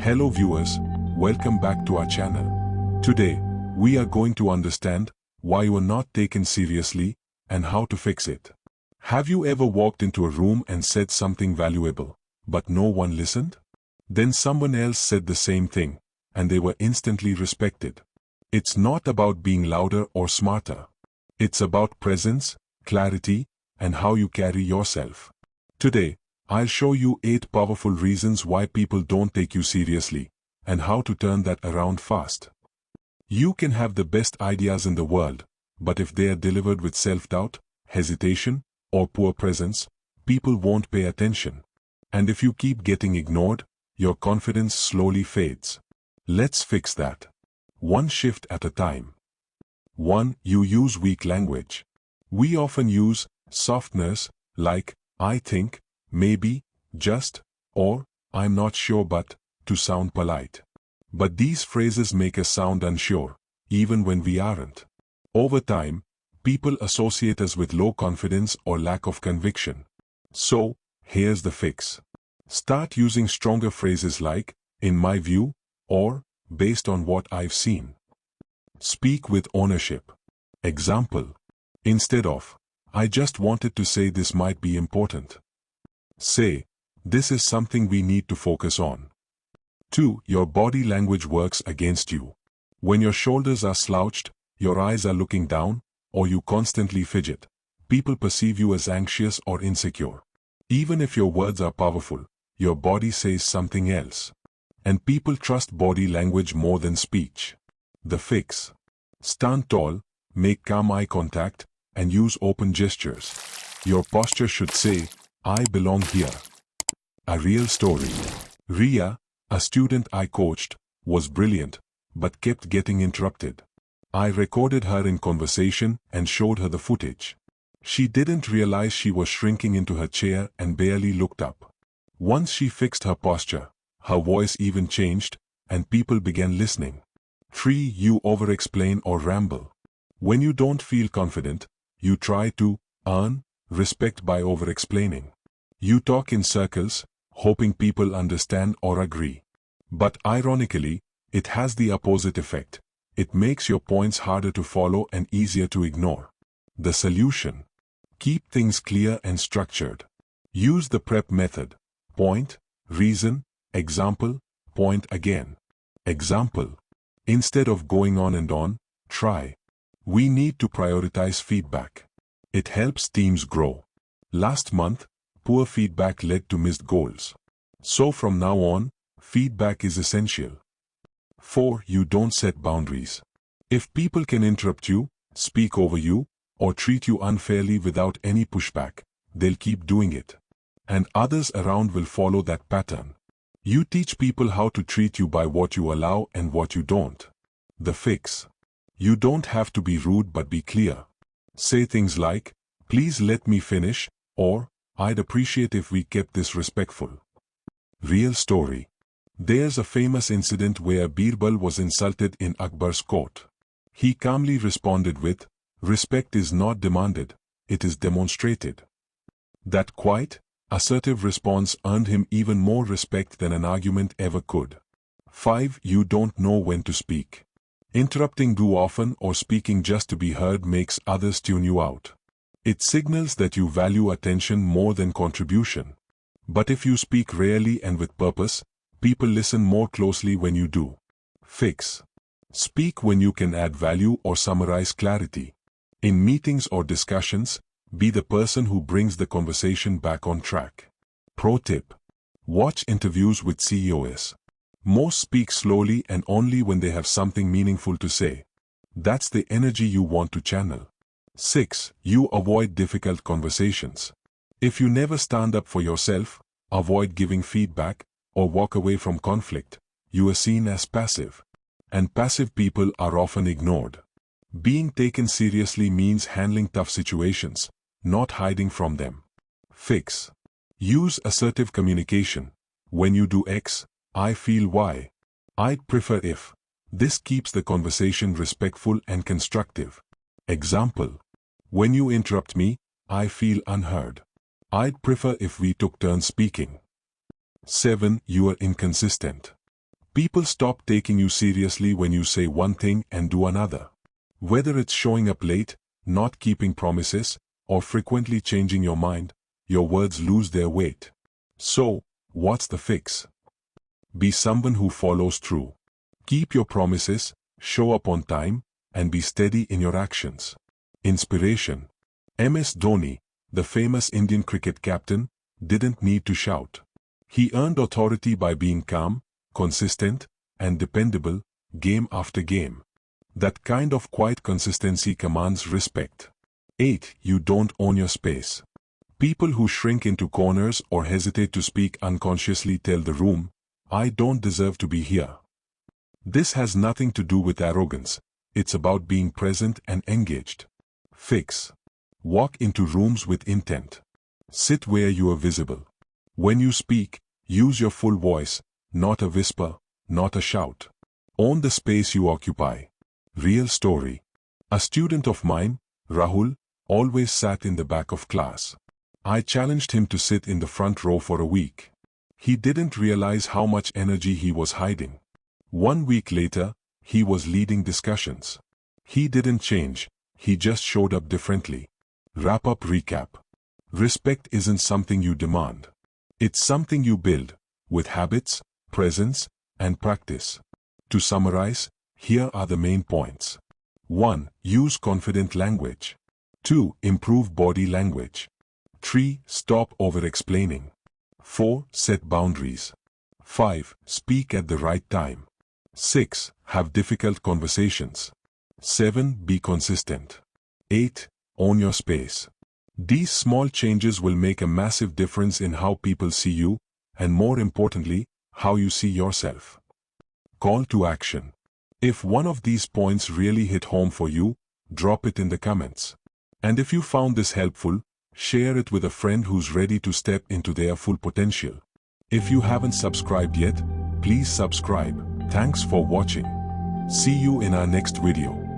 Hello viewers, welcome back to our channel. Today, we are going to understand why you are not taken seriously and how to fix it. Have you ever walked into a room and said something valuable, but no one listened? Then someone else said the same thing, and they were instantly respected. It's not about being louder or smarter. It's about presence, clarity, and how you carry yourself. Today, I'll show you 8 powerful reasons why people don't take you seriously, and how to turn that around fast. You can have the best ideas in the world, but if they are delivered with self-doubt, hesitation, or poor presence, people won't pay attention. And if you keep getting ignored, your confidence slowly fades. Let's fix that. One shift at a time. 1. You use weak language. We often use softeners like, I think, maybe, just, or, I'm not sure but, to sound polite. But these phrases make us sound unsure, even when we aren't. Over time, people associate us with low confidence or lack of conviction. So, here's the fix. Start using stronger phrases like, in my view, or, based on what I've seen. Speak with ownership. Example. Instead of, I just wanted to say this might be important. Say, this is something we need to focus on. 2. Your body language works against you. When your shoulders are slouched, your eyes are looking down, or you constantly fidget, people perceive you as anxious or insecure. Even if your words are powerful, your body says something else. And people trust body language more than speech. The fix. Stand tall, make calm eye contact, and use open gestures. Your posture should say, I belong here. A real story. Ria, a student I coached, was brilliant, but kept getting interrupted. I recorded her in conversation and showed her the footage. She didn't realize she was shrinking into her chair and barely looked up. Once she fixed her posture, her voice even changed, and people began listening. 3. You over-explain or ramble. When you don't feel confident, you try to earn respect by over-explaining. You talk in circles, hoping people understand or agree. But ironically, it has the opposite effect. It makes your points harder to follow and easier to ignore. The solution. Keep things clear and structured. Use the PREP method. Point, reason, example, point again. Example. Instead of going on and on, try. We need to prioritize feedback. It helps teams grow. Last month, poor feedback led to missed goals. So from now on, feedback is essential. 4. You don't set boundaries. If people can interrupt you, speak over you, or treat you unfairly without any pushback, they'll keep doing it. And others around will follow that pattern. You teach people how to treat you by what you allow and what you don't. The fix. You don't have to be rude but be clear. Say things like, please let me finish, or, I'd appreciate if we kept this respectful. Real story. There's a famous incident where Birbal was insulted in Akbar's court. He calmly responded with, respect is not demanded, it is demonstrated. That quiet, assertive response earned him even more respect than an argument ever could. 5. You don't know when to speak. Interrupting too often or speaking just to be heard makes others tune you out. It signals that you value attention more than contribution. But if you speak rarely and with purpose, people listen more closely when you do. Fix. Speak when you can add value or summarize clarity. In meetings or discussions, be the person who brings the conversation back on track. Pro tip. Watch interviews with CEOs. Most speak slowly and only when they have something meaningful to say. That's the energy you want to channel. 6. You avoid difficult conversations. If you never stand up for yourself, avoid giving feedback, or walk away from conflict, you are seen as passive. And passive people are often ignored. Being taken seriously means handling tough situations, not hiding from them. Fix. Use assertive communication. When you do X, I feel Y. I'd prefer if. This keeps the conversation respectful and constructive. Example. When you interrupt me, I feel unheard. I'd prefer if we took turns speaking. 7. You are inconsistent. People stop taking you seriously when you say one thing and do another. Whether it's showing up late, not keeping promises, or frequently changing your mind, your words lose their weight. So, what's the fix? Be someone who follows through. Keep your promises, show up on time, and be steady in your actions. Inspiration. MS Dhoni, the famous Indian cricket captain, didn't need to shout. He earned authority by being calm, consistent, and dependable, game after game. That kind of quiet consistency commands respect. 8. You don't own your space. People who shrink into corners or hesitate to speak unconsciously tell the room, "I don't deserve to be here." This has nothing to do with arrogance. It's about being present and engaged. Fix. Walk into rooms with intent. Sit where you are visible. When you speak, use your full voice, not a whisper, not a shout. Own the space you occupy. Real story. A student of mine, Rahul, always sat in the back of class. I challenged him to sit in the front row for a week. He didn't realize how much energy he was hiding. 1 week later, he was leading discussions. He didn't change, he just showed up differently. Wrap up recap. Respect isn't something you demand. It's something you build, with habits, presence, and practice. To summarize, here are the main points. 1. Use confident language. 2. Improve body language. 3. Stop over-explaining. 4. Set boundaries. 5. Speak at the right time. 6. Have difficult conversations. 7. Be consistent. 8. Own your space. These small changes will make a massive difference in how people see you, and more importantly, how you see yourself. Call to action. If one of these points really hit home for you, drop it in the comments. And if you found this helpful, share it with a friend who's ready to step into their full potential. If you haven't subscribed yet, please subscribe. Thanks for watching. See you in our next video.